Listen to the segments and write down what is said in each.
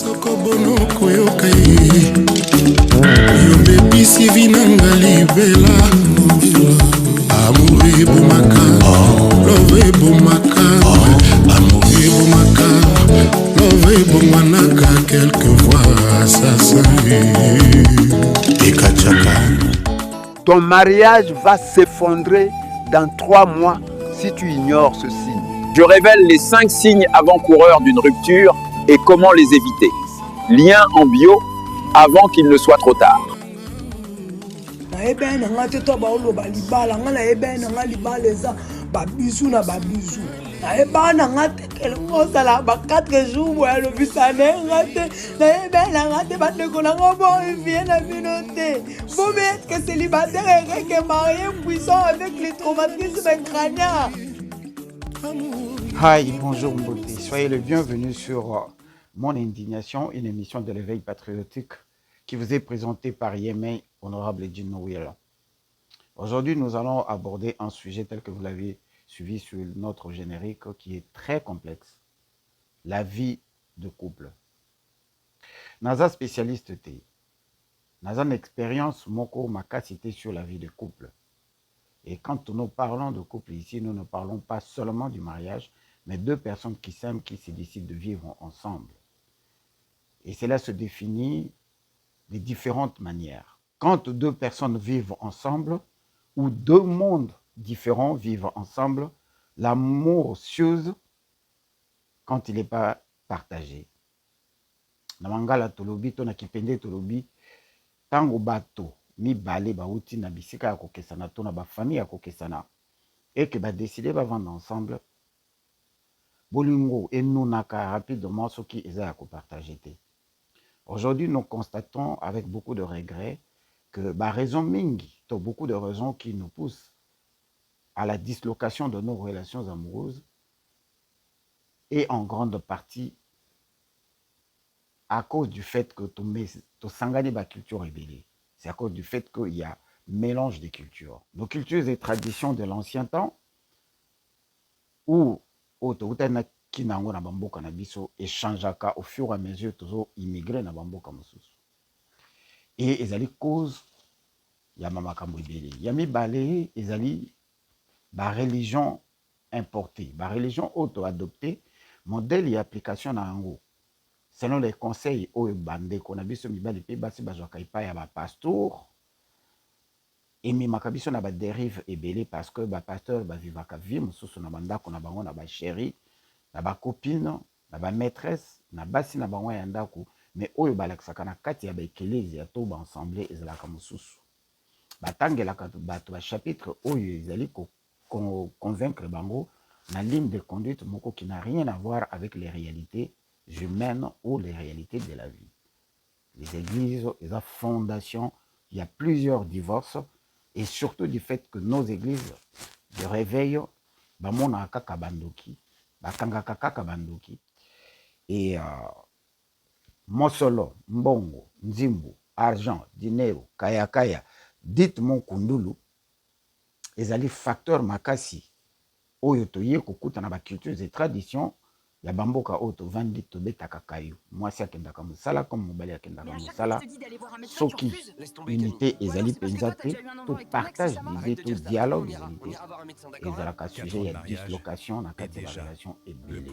soko bono koyoka ye yo bebisi vinanga libela amour ebomaka love ebomaka amour ebomaka love ebongwanaka quelquefois sasa ekachaka. Ton mariage va s'effondrer dans 3 mois si tu ignores ce signe. Je révèle les 5 signes avant-coureurs d'une rupture et comment les éviter. Lien en bio avant qu'il ne soit trop tard. Hi, bonjour Mbote. Soyez le bienvenu sur Mon Indignation, une émission de l'éveil patriotique qui vous est présentée par Yemei, honorable Dino Wheeler. Aujourd'hui, nous allons aborder un sujet tel que vous l'avez suivi sur notre générique qui est très complexe. La vie de couple. Naza spécialiste T. Naza une expérience moko makasité sur la vie de couple. Et quand nous parlons de couple ici, nous ne parlons pas seulement du mariage, mais 2 personnes qui s'aiment, qui se décident de vivre ensemble. Et cela se définit de différentes manières. Quand 2 personnes vivent ensemble, ou 2 mondes différents vivent ensemble, l'amour s'use quand il n'est pas partagé. Na mangala tolobi, to na kipende tolobi, tango bato, mibale bauti na bisika ya kokesana, to na ba famille ya kokesana, et que ba décider ba vendre ensemble, bolingo et nous naka rapidement ce qui est à partager. Aujourd'hui, nous constatons avec beaucoup de regrets que bah, raison mingi, beaucoup de raisons qui nous poussent à la dislocation de nos relations amoureuses et en grande partie à cause du fait que tout sangani ba culture est belle. C'est à cause du fait qu'il y a mélange des cultures. Nos cultures et traditions de l'ancien temps où qui na bamboka na biso échangeaka au fur et à mesure toujours immigré na bamboka mosusu. Et ezali cause ya mamakambo ebele. Ya mibale ezali ba religion importée, ba religion auto adoptée, modèle et application na yango. Selon les conseils oyo bandeko na biso mibale pe basi bazwaka epai ya ba pasteur et memaka biso na ba dérive ebele parce que ba pasteur bavivaka vie mosusu na bandako na bango na ba chérie na ba copine na ba maîtresse na basi na bango ya ndako mais oyo balakisaka na kati ya ba eklezia to ba ensemble ezalaka mosusu batangelaka bato ba chapitre oyo ezali convaincre bango na ligne de conduite moko qui n'a rien à voir avec les réalités humaines ou les réalités de la vie. Les églises, les fondations, il y a plusieurs divorces et surtout du fait que nos églises de réveil bamona kaka bandoki bakangaka kaka bandoki et mosolo mbongo nzimbu argent dinero kaya kaya dites mon kundulu ezali facteur makasi oyo toye kokuta na ba cultures et traditions ya bamboka oyo tovandi tobetaka kayo mwasi akendaka mosala comme mobali akendaka mosala soki unité ezali mpenza te to partage d'idées to dialogue ezali te ezalaka sujet ya dislocation na kati ya barelation ebele.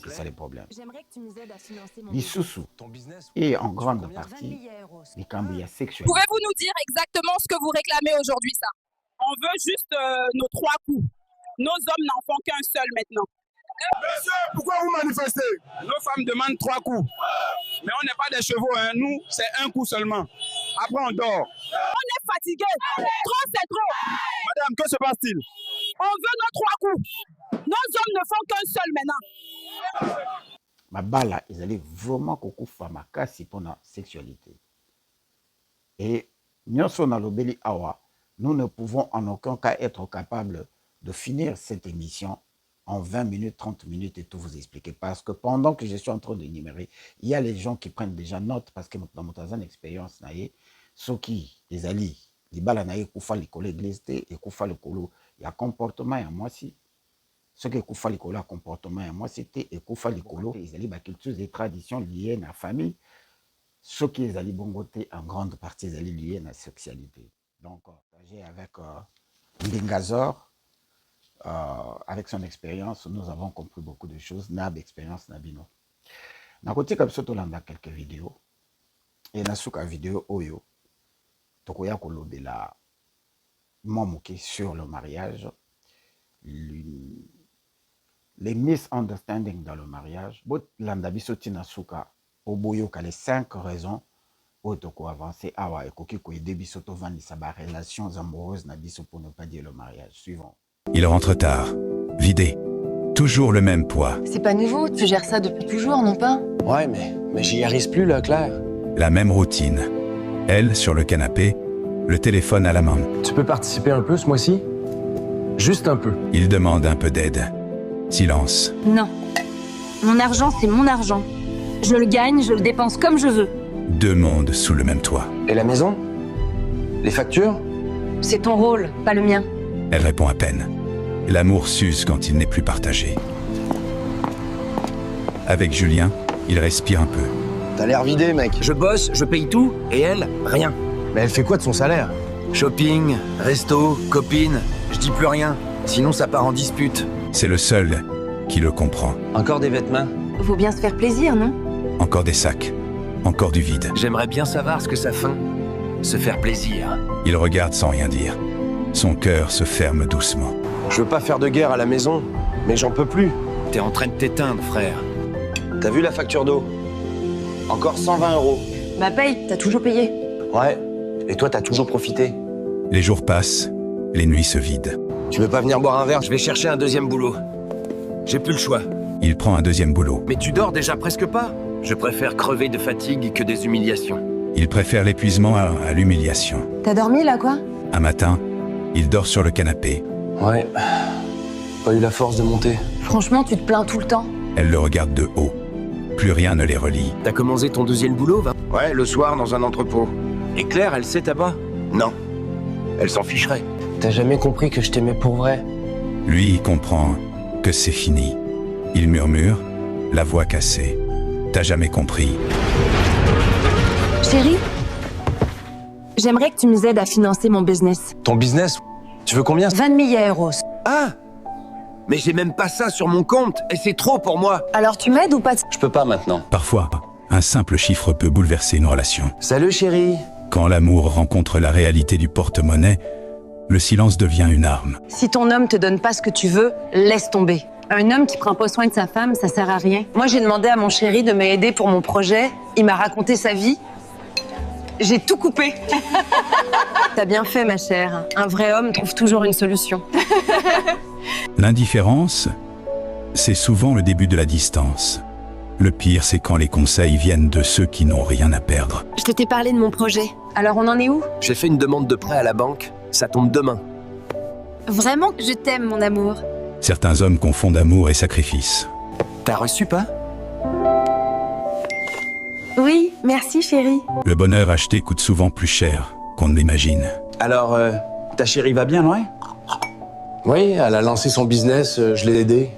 C'est ça le problème. Lisusu et en grande partie likambo ya sexualité. Pouvez-vous nous dire exactement ce que vous réclamez aujourd'hui, ça? On veut juste nos 3 coups. Nos hommes n'en font qu'un seul maintenant. Monsieur, pourquoi vous manifestez? Nos femmes demandent 3 coups. Mais on n'est pas des chevaux, hein. Nous, c'est un coup seulement. Après, on dort. On est fatigué. Trop, c'est trop. Madame, que se passe-t-il? On veut nos 3 coups. Nos hommes ne font qu'un seul maintenant. Mabala, ils allaient vraiment kokufa makasi pour la sexualité. Et nyonso na lobeli awa, nous ne pouvons en aucun cas être capables de finir cette émission en 20 minutes, 30 minutes et tout vous expliquer. Parce que pendant que je suis en train d'énumérer, il y a les gens qui prennent déjà note parce que dans mon expérience, ceux qui, les alliés, les balles, koufa l'école église, et koufa l'école, il y a comportement, il y a moi si. Ce qui est Koufa Likolo, comportement, et moi, c'était Koufa Likolo. Ils allaient la culture des traditions liées à la famille. Ce qui est allé bongoté, en grande partie, ils allaient liés à la sexualité. Donc, j'ai avec Ndingazor, avec son expérience, nous avons compris beaucoup de choses. Nab, expérience, Nabino. Dans côté comme ça, on a quelques vidéos. Et dans cette vidéo, Oyo, Tokoya Kolobela, Momoke sur le mariage, les misunderstandings dans le mariage. Bot Landabi Sotina Suka, Oboyo, les 5 raisons où Toko avancer. Awa et Koki Koye Debisoto Vandi Saba, relations amoureuses, Nabiso pour ne pas dire le mariage. Suivant. Il rentre tard, vidé, toujours le même poids. C'est pas nouveau, tu gères ça depuis toujours, non pas? Ouais, mais j'y arrive plus là, Claire. La même routine. Elle, sur le canapé, le téléphone à la main. Tu peux participer un peu ce mois-ci? Juste un peu. Il demande un peu d'aide. Silence. Non. Mon argent, c'est mon argent. Je le gagne, je le dépense comme je veux. 2 mondes sous le même toit. Et la maison? Les factures? C'est ton rôle, pas le mien. Elle répond à peine. L'amour s'use quand il n'est plus partagé. Avec Julien, il respire un peu. T'as l'air vidé, mec. Je bosse, je paye tout, et elle, rien. Mais elle fait quoi de son salaire? Shopping, resto, copine, je dis plus rien. Sinon ça part en dispute. C'est le seul qui le comprend. Encore des vêtements? Faut bien se faire plaisir, non? Encore des sacs. Encore du vide. J'aimerais bien savoir ce que ça fait. Se faire plaisir. Il regarde sans rien dire. Son cœur se ferme doucement. Je veux pas faire de guerre à la maison, mais j'en peux plus. T'es en train de t'éteindre, frère. T'as vu la facture d'eau? Encore 120 €. Bah paye, t'as toujours payé. Ouais. Et toi, t'as toujours profité. Les jours passent, les nuits se vident. Tu veux pas venir boire un verre? Je vais chercher un deuxième boulot. J'ai plus le choix. Il prend un deuxième boulot. Mais tu dors déjà presque pas? Je préfère crever de fatigue que des humiliations. Il préfère l'épuisement à l'humiliation. T'as dormi là, quoi? Un matin, il dort sur le canapé. Ouais. Pas eu la force de monter. Franchement, tu te plains tout le temps. Elle le regarde de haut. Plus rien ne les relie. T'as commencé ton deuxième boulot, va? Ouais, le soir, dans un entrepôt. Et Claire, elle sait tabac? Non. Elle s'en ficherait. T'as jamais compris que je t'aimais pour vrai? Lui, il comprend que c'est fini. Il murmure, la voix cassée. T'as jamais compris. Chérie, j'aimerais que tu nous aides à financer mon business. Ton business? Tu veux combien? 20 000 €. Ah! Mais j'ai même pas ça sur mon compte, et c'est trop pour moi. Alors tu m'aides ou pas? Je peux pas maintenant. Parfois, un simple chiffre peut bouleverser une relation. Salut chérie. Quand l'amour rencontre la réalité du porte-monnaie, le silence devient une arme. Si ton homme te donne pas ce que tu veux, laisse tomber. Un homme qui prend pas soin de sa femme, ça sert à rien. Moi, j'ai demandé à mon chéri de m'aider pour mon projet. Il m'a raconté sa vie. J'ai tout coupé. T'as bien fait, ma chère. Un vrai homme trouve toujours une solution. L'indifférence, c'est souvent le début de la distance. Le pire, c'est quand les conseils viennent de ceux qui n'ont rien à perdre. Je t'ai parlé de mon projet. Alors, on en est où? J'ai fait une demande de prêt à la banque, ça tombe demain. Vraiment, je t'aime, mon amour. Certains hommes confondent amour et sacrifice. T'as reçu pas? Oui, merci, chérie. Le bonheur acheté coûte souvent plus cher qu'on ne l'imagine. Alors, ta chérie va bien, ouais? Oui, elle a lancé son business, je l'ai aidé.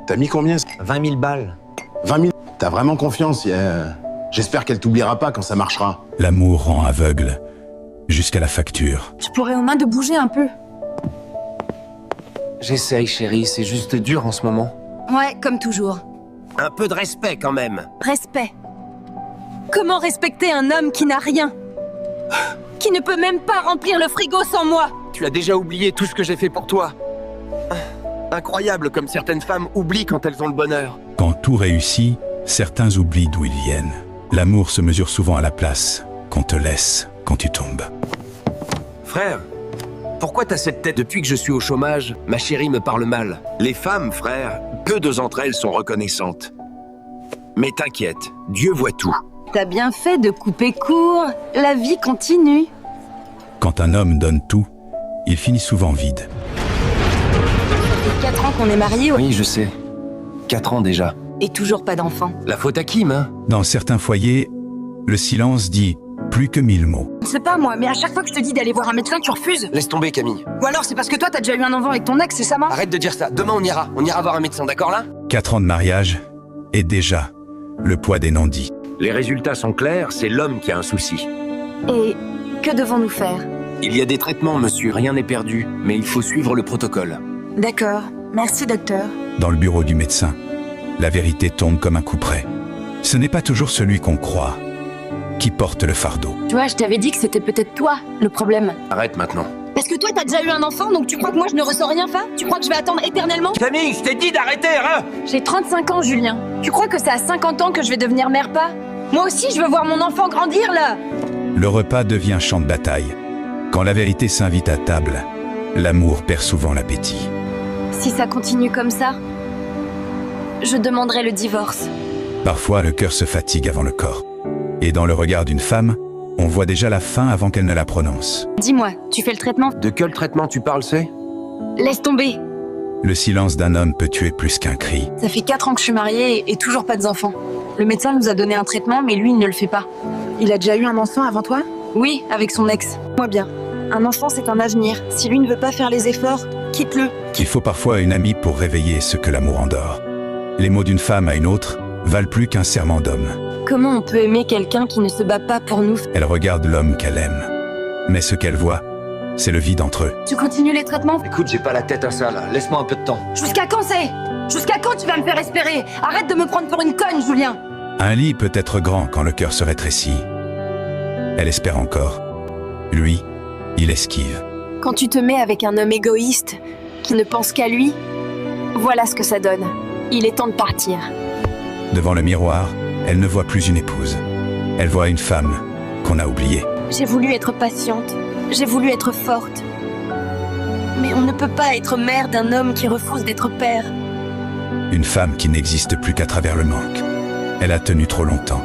T'as mis combien? 20 000 balles. 20 000. T'as vraiment confiance, j'espère qu'elle t'oubliera pas quand ça marchera. L'amour rend aveugle, jusqu'à la facture. Tu pourrais au moins de bouger un peu. J'essaye, chérie, c'est juste dur en ce moment. Ouais, comme toujours. Un peu de respect quand même. Respect. Comment respecter un homme qui n'a rien? Qui ne peut même pas remplir le frigo sans moi? Tu as déjà oublié tout ce que j'ai fait pour toi. Incroyable comme certaines femmes oublient quand elles ont le bonheur. Quand tout réussit, certains oublient d'où ils viennent. L'amour se mesure souvent à la place qu'on te laisse quand tu tombes. Frère, pourquoi t'as cette tête? Depuis que je suis au chômage, ma chérie me parle mal. Les femmes, frère, peu d'entre elles sont reconnaissantes. Mais t'inquiète, Dieu voit tout. T'as bien fait de couper court. La vie continue. Quand un homme donne tout, il finit souvent vide. Ça fait 4 ans qu'on est mariés Oui, je sais. 4 ans déjà. et toujours pas d'enfant. La faute à Kim, hein? Dans certains foyers, le silence dit Plus que 1000 mots. C'est pas moi, mais à chaque fois que je te dis d'aller voir un médecin, tu refuses. Laisse tomber, Camille. Ou alors c'est parce que toi t'as déjà eu un enfant avec ton ex, c'est ça, Arrête de dire ça. Demain, on ira voir un médecin, d'accord là? 4 ans de mariage, et déjà, le poids des non-dits. Les résultats sont clairs, c'est l'homme qui a un souci. Et que devons-nous faire? Il y a des traitements, monsieur, rien n'est perdu, mais il faut suivre le protocole. D'accord, merci docteur. Dans le bureau du médecin, la vérité tombe comme un coup près. Ce n'est pas toujours celui qu'on croit qui porte le fardeau. Tu vois, je t'avais dit que c'était peut-être toi, le problème. Arrête maintenant. Parce que toi t'as déjà eu un enfant, donc tu crois que moi je ne ressens rien faire? Tu crois que je vais attendre éternellement? Camille, je t'ai dit d'arrêter, hein? J'ai 35 ans, Julien. Tu crois que c'est à 50 ans que je vais devenir mère pas? Moi aussi, je veux voir mon enfant grandir, là. Le repas devient champ de bataille. Quand la vérité s'invite à table, l'amour perd souvent l'appétit. Si ça continue comme ça, je demanderai le divorce. Parfois, le cœur se fatigue avant le corps. Et dans le regard d'une femme, on voit déjà la fin avant qu'elle ne la prononce. Dis-moi, tu fais le traitement? De quel traitement tu parles, c'est? Laisse tomber. Le silence d'un homme peut tuer plus qu'un cri. Ça fait 4 ans que je suis mariée et toujours pas d'enfants. Le médecin nous a donné un traitement, mais lui, il ne le fait pas. Il a déjà eu un enfant avant toi? Oui, avec son ex. Moi bien. Un enfant, c'est un avenir. Si lui ne veut pas faire les efforts, quitte-le. Il faut parfois une amie pour réveiller ce que l'amour endort. Les mots d'une femme à une autre valent plus qu'un serment d'homme. Comment on peut aimer quelqu'un qui ne se bat pas pour nous? Elle regarde l'homme qu'elle aime. Mais ce qu'elle voit, c'est le vide entre eux. Tu continues les traitements? Écoute, j'ai pas la tête à ça, là. Laisse-moi un peu de temps. Jusqu'à quand c'est? Jusqu'à quand tu vas me faire espérer? Arrête de me prendre pour une conne, Julien. Un lit peut être grand quand le cœur se rétrécit. Elle espère encore. Lui, il esquive. Quand tu te mets avec un homme égoïste, qui ne pense qu'à lui, voilà ce que ça donne. Il est temps de partir. Devant le miroir, elle ne voit plus une épouse. Elle voit une femme qu'on a oubliée. J'ai voulu être patiente. J'ai voulu être forte. Mais on ne peut pas être mère d'un homme qui refuse d'être père. Une femme qui n'existe plus qu'à travers le manque. Elle a tenu trop longtemps.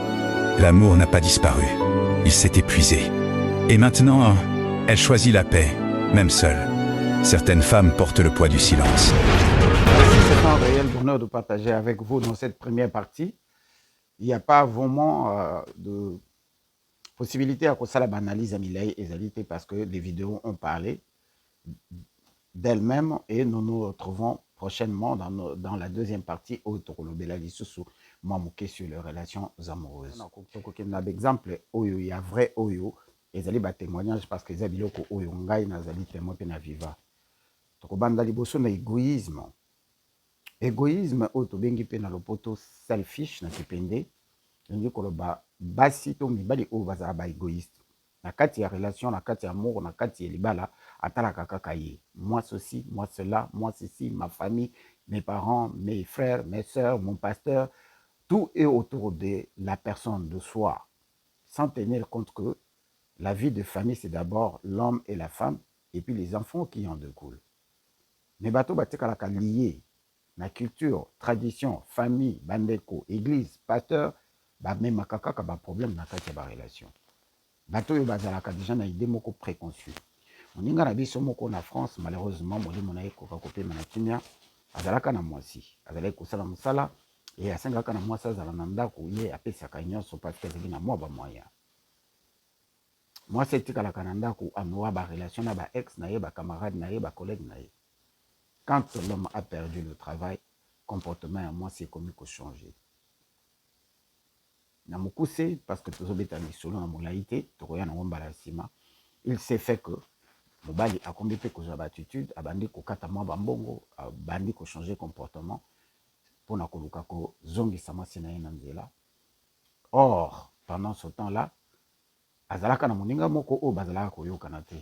L'amour n'a pas disparu. Il s'est épuisé. Et maintenant, elle choisit la paix, même seule. Certaines femmes portent le poids du silence. C'est un réel bonheur de partager avec vous dans cette première partie. Il n'y a pas vraiment de possibilité à que ça la analyse à Milay et Zalité parce que les vidéos ont parlé d'elles-mêmes et nous nous retrouvons prochainement dans la deuxième partie au Tokolobela Lisusu, moi mouké sur les relations amoureuses. Un exemple, il y a vrai Oyo, et Zali ba témoignage parce que Zabiloko Oyo Ngai na Zali témoin pe na viva. Tokobanda liboso na égoïsme. Égoïsme oyo tobengi pe na lopoto selfish na kipende. Ngi koloba basi to mibali oyo bazala ba égoïste. Na kati ya relation, na kati ya amour, na kati ya libala, atalaka kaka ye. Moi ceci, moi cela, moi ceci, ma famille, mes parents, mes frères, mes sœurs, mon pasteur, tout est autour de la personne, de soi, sans tenir compte que la vie de famille, c'est d'abord l'homme et la femme, et puis les enfants qui en découlent. Mais bateau batikalaka lié, la culture, tradition, famille, bandeko, église, pasteur, même makaka ba problème na kati ya ba relation. Bateau yo bazalaka déjà na idée moko préconçue. Moninga na biso moko na France, malheureusement, molimo na ekoka kopema na kimia, azalaka na mwasi, azalaki kosala mosala, et asengaka na mwasi azala na ndako ye apesaka nyonso parce que azali na mwa ba moyen. Mwasi etikalaka na ndako anoa ba relation na ba ex na ye, ba camarade na ye, ba collègue na ye. Quand l'homme a perdu le travail, comportement à moi c'est comme il changer. Na mukuse parce que tozobeta lisolo na molaité, tokoya na ngombala sima, il s'est fait que mobali akombi pe kozwa ba attitude, abandi kokata mwa bambongo, abandi ko changer comportement pour na koluka ko zongisa mwasi na ye na nzela. Or, pendant ce temps-là, azalaka na moninga moko o bazalaka koyokana te.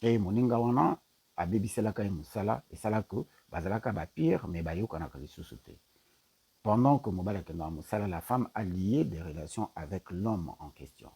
Et moninga wana abebiselaka ye mosala esala que bazalaka ba pire mais bayokanaka lisusu te. Pendant que mobali akendaka mosala, la femme a lié des relations avec l'homme en question.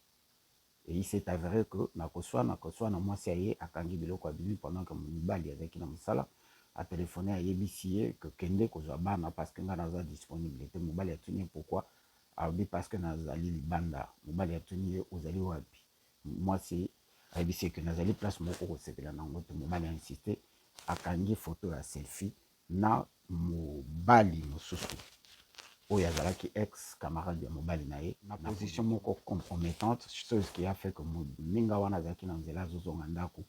Et il s'est avéré que nakoswa na mwasi aye akangi biloko abimi pendant que mobali azalaki na mosala a téléphoné à yebisi que kende kozwa bana parce que nga naza disponible te. Mobali atuni pourquoi abi parce que nazali libanda. Mobali atuni ye ozali wapi. Mwasi ayebisi que nazali place moko kosepela nango te. Mobali a insisté akangi photo ya selfie na mobali mosusu. oyo azalaki ex camarade ya mobali na ye na position moko compromettante, chose qui a fait que moninga wana azalaki na nzela azozonga ndako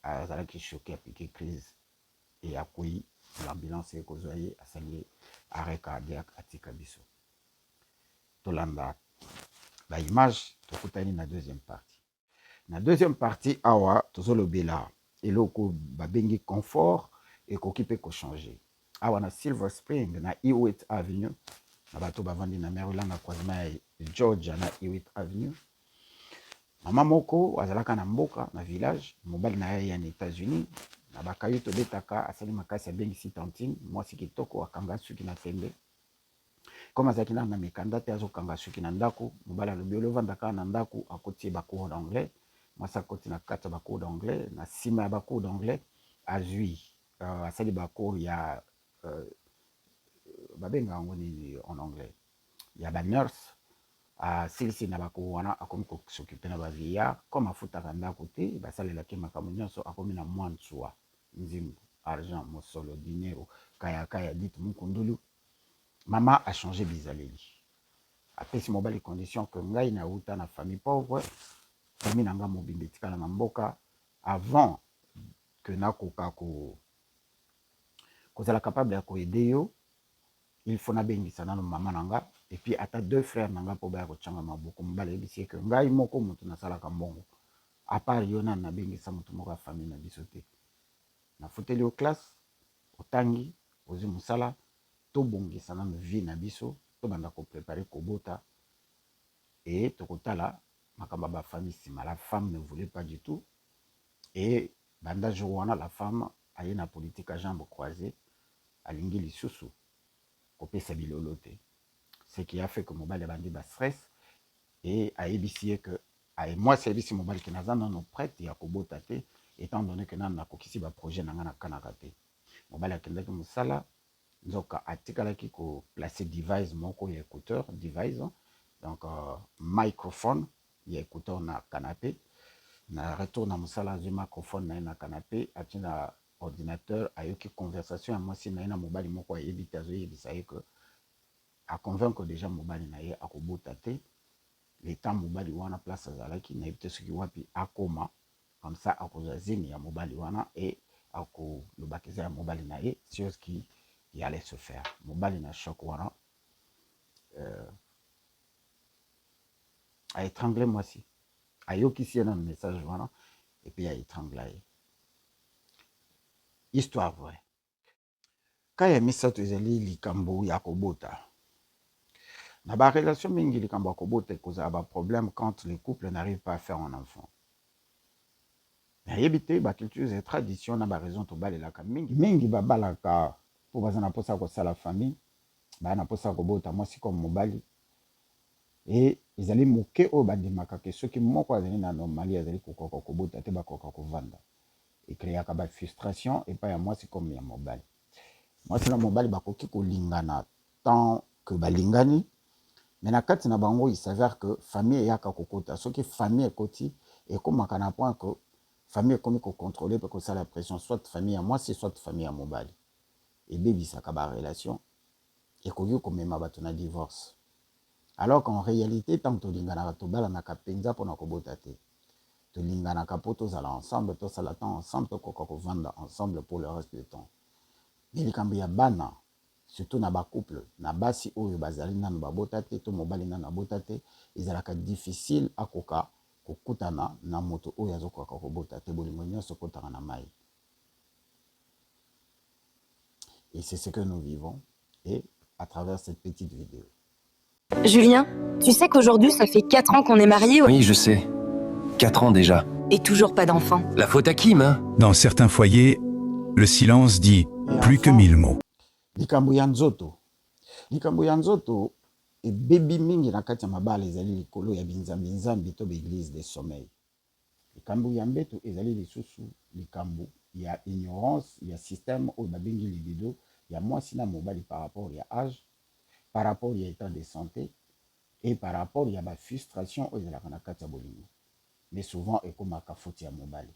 azalaki choqué apike crise et akwei l'ambulance ekozwa ye asali arrêt cardiaque atika biso. Tolanda baimage tokutani na deuxième partie. Na deuxième partie awa tozolobela eloko babengi confort ekoki mpe kochanger. Awa na Silver Spring na Hewitt Avenue na bato bavandi na Maryland na croisement ya Georgia na Hewitt Avenue. Mama moko azalaka na mboka na village, mobali na ye ya na États-Unis na bakayo tobetaka asali makasi abengisi tantine mwasi kitoko akanga suki na tembe. Comme azalaki na mikanda te azokanga suki na ndako, mobali alobi olovandaka na ndako akoti bacours d'anglais, mwasi akoti na kati ya bacours d'anglais, na nsima ya bacours d'anglais azwi asali bacours ya babenga yango nini en anglais ya banurse asilisi na bacours wana akomi kosokipe na bavieillard comme afutaka ndako te basalelaki makambo nyonso akomi na mwa ntsuwa nzimbu argent mosolo dinero kayakaya dite mukundulu. Maman a changé bizaleli. Après si mobali condition que ngai na uta na famille pauvre, famille nanga mobimbe tikala na mboka avant que nakoka kozala capable ya koaider yo, il faut nabengisa nano mama nanga et puis ata deux frères nanga po baya kochanga maboko mobali yebisi que ngai moko mutu nasalaka mbongo. À part yo na nabengisa mutu moko ya famille na biso te. Na futeli au classe, otangi, ozi musala, tobongisa nano vie na biso tobanda préparer kobota et tokotala makamba ba famille sima. La femme ne voulait pas du tout et banda jour wana la femme aye na politique à jambes croisées alingi lisusu kopesa bilolo te, ce qui a fait que mobali bandi ba stress et ayebisie que moi service mobali ki naza nano prête ya kobota te étant donné que nana kokisi ba projet nanga na kanaka te. Mobali akendaki musala nzoka atikalaki ko placer device moko ya écouteur device donc microphone ya écouteur na canapé na retour na musala azwi microphone na canapé atina ordinateur ayoki conversation ya mwasi na ye na mobali moko ayebi te azoyebisa ye que a convaincre déjà mobali na ye akobota te le temps mobali wana place azalaki nayebi te soki wapi akoma comme ça akozwa zemi ya mobali wana et akolobaka eza ya mobali na ye chose qui allait se faire. Mobali na choc wana a étranglé mwasi ayokisi ye na message wana et puis a étranglé ye. Histoire vraie. Ka ya misato ezali likambo ya kobota na ba relation mingi likambo ya kobota ekozala ba problème quand les couples n'arrivent pas à faire un enfant. Nayebi te ba cultures et traditions na ba raison tobalelaka mingi babalaka po baza na posa kosala famille baya na posa kobota mwasi comme mobali et ezali moke oyo bandimaka ke soki moko azali na normali azali kokoka kobota te bakoka kovanda ekreaka ba frustration epai ya mwasi comme ya mobali. Mwasi na mobali bakoki kolingana tant que balingani mais na kati na bango il s'avère que famille eyaka kokota soki famille ekoti ekomaka na point que famille ekomi kocontrôler mpe kosala pression soit famille ya mwasi soit famille ya mobali ebebisaka barelation ekoki komema bato na divorce alors qu'en réalité tant tolinganaka tobalanaka mpenza mpona kobota te tolinganaka mpo tozala ensemble tosala temps ensemble tokoka kovanda ensemble pour le reste du temps. Mais likambo ya bana surtout na bacouple na basi oyo bazali nano babota te to mobali nano abota te ezalaka difficile akoka kokutana na moto oyo azokoka kobota te bolingo nyonso ekotaka na mai. Et c'est ce que nous vivons et à travers cette petite vidéo. Julien, tu sais qu'aujourd'hui ça fait 4 ans qu'on est mariés. Oui, je sais. 4 ans déjà. Et toujours pas d'enfant. La faute à Kim, hein? Dans certains foyers, le silence dit plus que 1000 mots. Likambo ya nzoto ebebi mingi na kati ya mabala ezali likolo ya binzambi to baeglise de sommeil. Likambo ya mbeto ezali lisusu likambo ya ignorance ya système oyo babengi libido ya mwasi na mobali par rapport ya âge, par rapport ya état de santé et par rapport ya ba frustration oyo ezalaka na kati ya bolingo. Mais souvent ekomaka faute ya mobali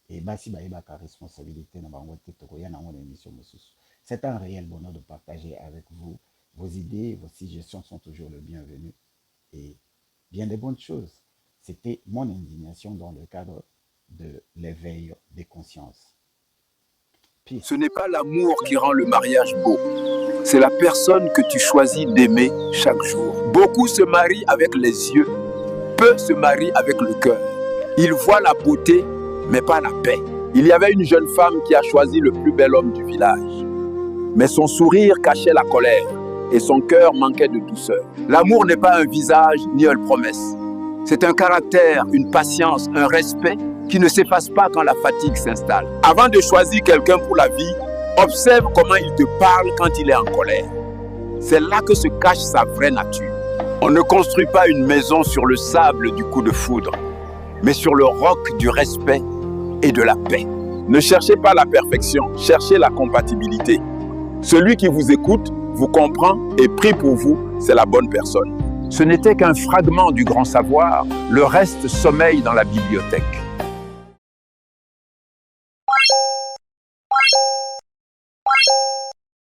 et basi bayebaka responsabilité na bango te tokoya nango na émission mosusu. C'est un réel bonheur de partager avec vous. Vos idées, vos suggestions sont toujours le bienvenu et bien des bonnes choses. C'était mon indignation dans le cadre de l'éveil des consciences. Peace. Ce n'est pas l'amour qui rend le mariage beau. C'est la personne que tu choisis d'aimer chaque jour. Beaucoup se marient avec les yeux, peu se marient avec le cœur. Ils voient la beauté, mais pas la paix. Il y avait une jeune femme qui a choisi le plus bel homme du village. Mais son sourire cachait la colère et son cœur manquait de douceur. L'amour n'est pas un visage ni une promesse. C'est un caractère, une patience, un respect qui ne s'efface pas quand la fatigue s'installe. Avant de choisir quelqu'un pour la vie, observe comment il te parle quand il est en colère. C'est là que se cache sa vraie nature. On ne construit pas une maison sur le sable du coup de foudre, mais sur le roc du respect et de la paix. Ne cherchez pas la perfection, cherchez la compatibilité. Celui qui vous écoute, vous comprend et prie pour vous, c'est la bonne personne. Ce n'était qu'un fragment du grand savoir, le reste sommeille dans la bibliothèque.